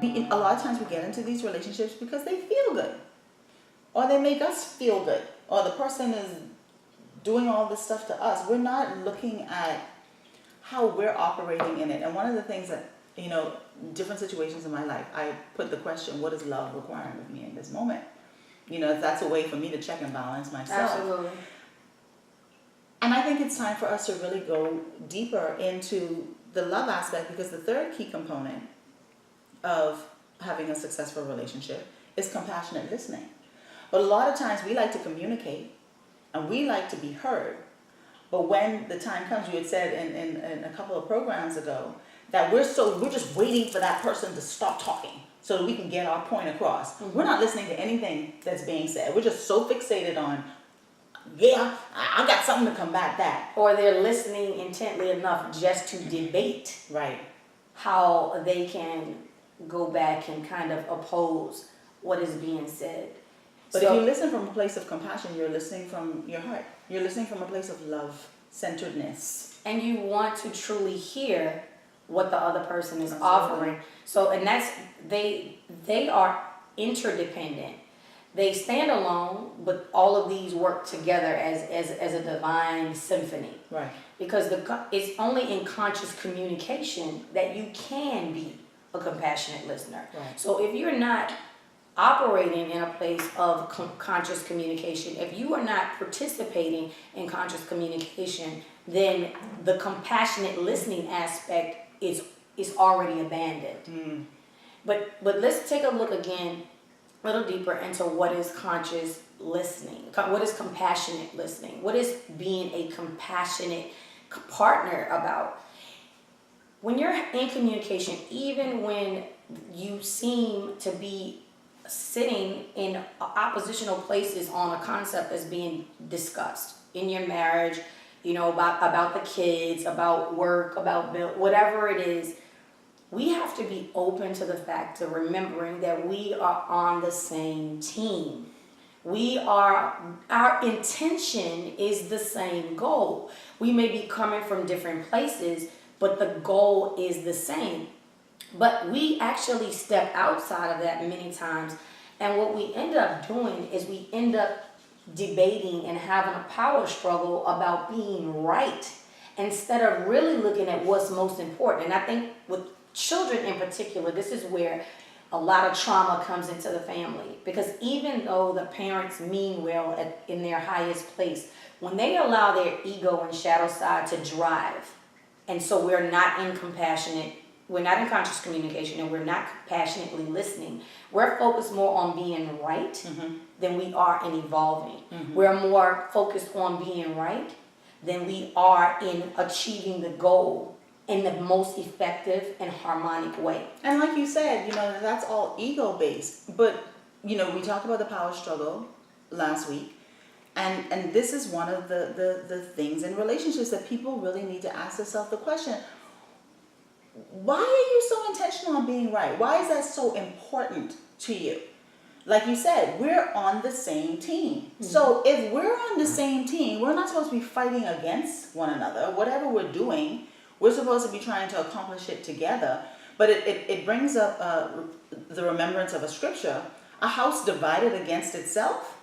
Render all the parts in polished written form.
A lot of times we get into these relationships because they feel good, or they make us feel good, or the person is doing all this stuff to us. We're not looking at how we're operating in it. And one of the things that, different situations in my life, I put the question, what is love requiring of me in this moment? That's a way for me to check and balance myself. Absolutely. And I think it's time for us to really go deeper into the love aspect, because the third key component of having a successful relationship is compassionate listening. But a lot of times we like to communicate and we like to be heard. But when the time comes, you had said in a couple of programs ago that we're just waiting for that person to stop talking so that we can get our point across. Mm-hmm. We're not listening to anything that's being said. We're just so fixated on, I got something to combat that. Or they're listening intently enough just to debate right how they can go back and kind of oppose what is being said. But if you listen from a place of compassion, you're listening from your heart. You're listening from a place of love-centeredness. And you want to truly hear what the other person is offering. So, and that's, they are interdependent. They stand alone, but all of these work together as a divine symphony. Right. Because it's only in conscious communication that you can be a compassionate listener. Right. So if you're not operating in a place of conscious communication, if you are not participating in conscious communication, then the compassionate listening aspect is already abandoned. Mm. But let's take a look again a little deeper into what is conscious listening. What is compassionate listening? What is being a compassionate partner about? When you're in communication, even when you seem to be sitting in oppositional places on a concept that's being discussed in your marriage, about the kids, about work, about bill, whatever it is, we have to be open to the fact of remembering that we are on the same team. Our intention is the same goal. We may be coming from different places, but the goal is the same. But we actually step outside of that many times, and what we end up doing is we end up debating and having a power struggle about being right instead of really looking at what's most important. And I think with children in particular, this is where a lot of trauma comes into the family, because even though the parents mean well in their highest place, when they allow their ego and shadow side to drive, and so we're not in conscious communication, and we're not compassionately listening. We're focused more on being right mm-hmm. than we are in evolving. Mm-hmm. We're more focused on being right than we are in achieving the goal in the most effective and harmonic way. And like you said, that's all ego-based. But, we talked about the power struggle last week. And this is one of the things in relationships that people really need to ask themselves the question, why are you so intentional on being right? Why is that so important to you? Like you said, we're on the same team. Mm-hmm. So if we're on the same team, we're not supposed to be fighting against one another. Whatever we're doing, we're supposed to be trying to accomplish it together. But it brings up the remembrance of a scripture. A house divided against itself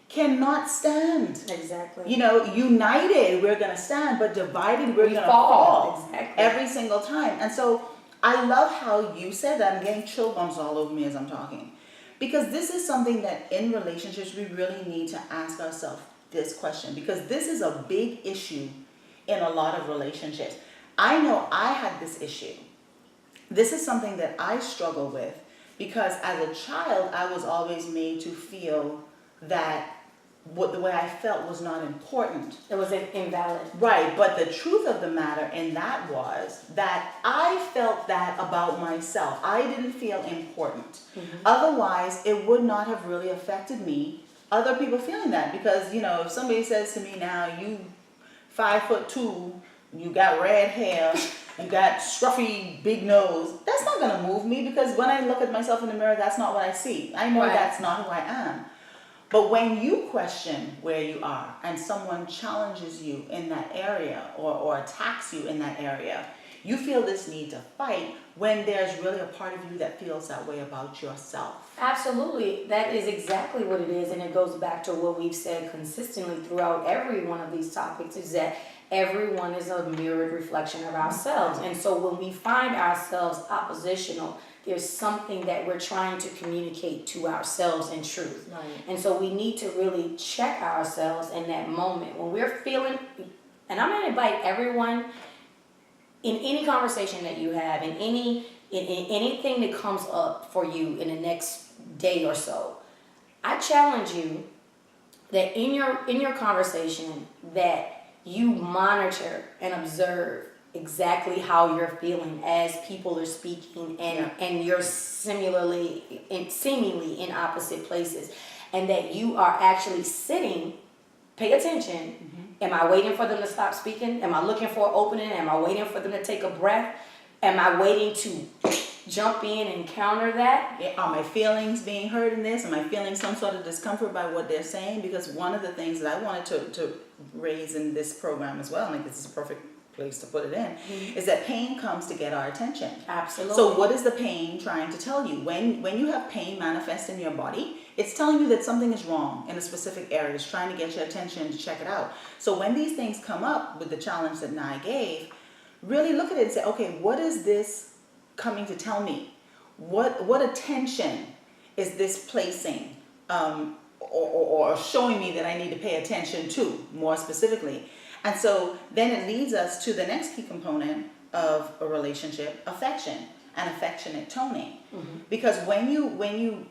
cannot stand. Exactly. United we're going to stand, but divided we're going to fall. Exactly. Every single time. And so I love how you said that. I'm getting chill bumps all over me as I'm talking. Because this is something that in relationships we really need to ask ourselves this question. Because this is a big issue in a lot of relationships. I know I had this issue. This is something that I struggle with because as a child, I was always made to feel that the way I felt was not important. It was invalid. Right, but the truth of the matter in that was that I felt that about myself. I didn't feel important. Mm-hmm. Otherwise, it would not have really affected me, other people feeling that. Because, if somebody says to me now, you 5'2", you got red hair, you got scruffy big nose, that's not going to move me, because when I look at myself in the mirror, that's not what I see. I know right. That's not who I am. But when you question where you are and someone challenges you in that area or attacks you in that area, You feel this need to fight when there's really a part of you that feels that way about yourself. Absolutely. That is exactly what it is. And it goes back to what we've said consistently throughout every one of these topics, is that everyone is a mirrored reflection of ourselves. And so when we find ourselves oppositional, there's something that we're trying to communicate to ourselves in truth. Right. And so we need to really check ourselves in that moment when we're feeling, and I'm going to invite everyone in any conversation that you have, in anything that comes up for you in the next day or so, I challenge you that in your conversation that you monitor and observe exactly how you're feeling as people are speaking, and you're seemingly in opposite places, and that you are actually sitting. Pay attention. Am I waiting for them to stop speaking? Am I looking for an opening? Am I waiting for them to take a breath? Am I waiting to jump in and counter that? Are my feelings being heard in this? Am I feeling some sort of discomfort by what they're saying? Because one of the things that I wanted to raise in this program as well, and I think this is a perfect place to put it in, is that pain comes to get our attention. Absolutely. So what is the pain trying to tell you? When you have pain manifest in your body, it's telling you that something is wrong in a specific area. It's trying to get your attention to check it out. So when these things come up with the challenge that Nye gave, really look at it and say, okay, what is this coming to tell me? What attention is this placing or showing me that I need to pay attention to more specifically? And so then it leads us to the next key component of a relationship, affection and affectionate toning. Because when you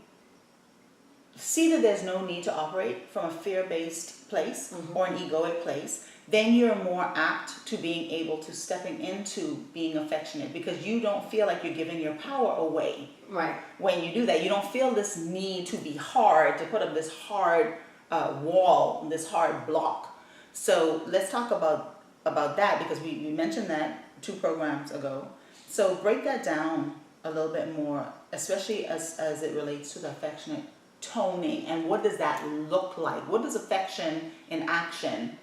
see that there's no need to operate from a fear-based place or an egoic place, then you're more apt to being able to stepping into being affectionate, because you don't feel like you're giving your power away. Right. When you do that, you don't feel this need to be hard, to put up this hard wall, this hard block. So let's talk about that, because we mentioned that 2 programs ago. So break that down a little bit more, especially as it relates to the affectionate toning, and what does that look like? What does affection in action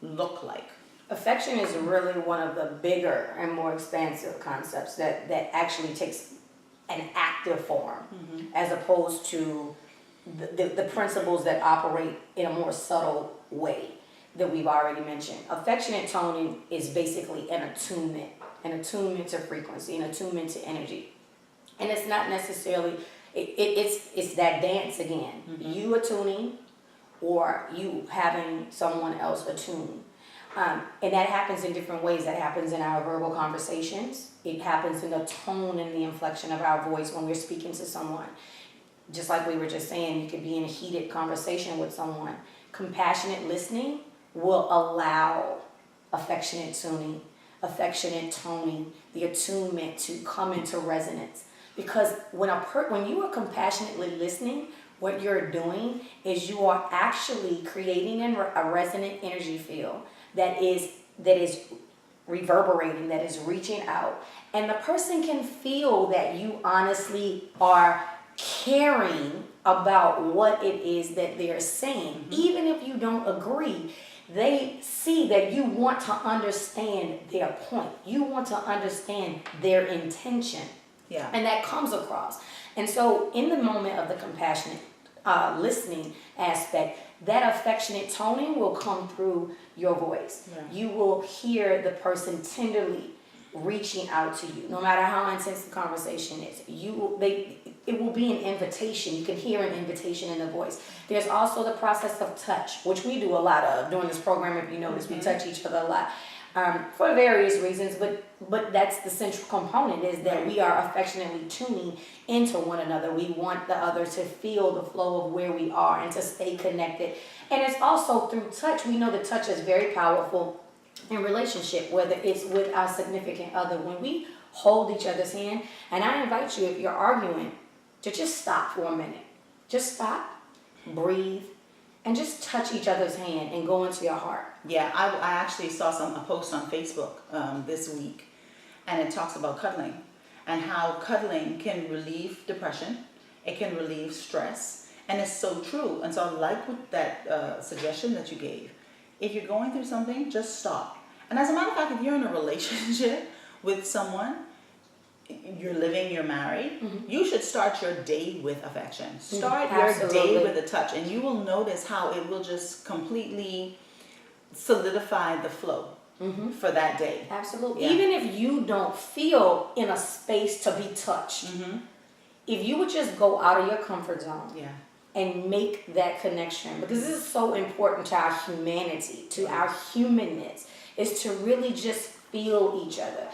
look like? Affection is really one of the bigger and more expansive concepts that actually takes an active form, as opposed to the principles that operate in a more subtle way that we've already mentioned. Affectionate toning is basically an attunement to frequency, an attunement to energy. And it's not necessarily, it's that dance again. You attuning, or you having someone else attune. And that happens in different ways. That happens in our verbal conversations. It happens in the tone and the inflection of our voice when we're speaking to someone. Just like we were just saying, you could be in a heated conversation with someone. Compassionate listening will allow affectionate tuning, affectionate toning, the attunement to come into resonance. Because when you are compassionately listening, what you're doing is you are actually creating a resonant energy field that is reverberating, that is reaching out. And the person can feel that you honestly are caring about what it is that they're saying. Even if you don't agree, they see that you want to understand their point. You want to understand their intention. Yeah. And that comes across. And so in the moment of the compassionate listening aspect, that affectionate toning will come through your voice. Yeah. You will hear the person tenderly reaching out to you, no matter how intense the conversation is. It will be an invitation. You can hear an invitation in the voice. There's also the process of touch, which we do a lot of during this program. If you notice, we touch each other a lot. For various reasons, but that's the central component, is that we are affectionately tuning into one another. We want the other to feel the flow of where we are and to stay connected. And it's also through touch. We know that touch is very powerful in relationship, whether it's with our significant other. When we hold each other's hand, and I invite you, if you're arguing, to just stop for a minute. Just stop, breathe, and just touch each other's hand and go into your heart. Yeah, I actually saw a post on Facebook this week, and it talks about cuddling and how cuddling can relieve depression, it can relieve stress, and it's so true. And so I like what that suggestion that you gave. If you're going through something, just stop. And as a matter of fact, if you're in a relationship with someone, you're living, you're married, you should start your day with affection. Start your day Absolutely. with a touch, and you will notice how it will just completely solidify the flow for that day. Absolutely. Yeah. Even if you don't feel in a space to be touched, if you would just go out of your comfort zone Yeah. and make that connection, because this is so important to our humanity, to our humanness, is to really just feel each other.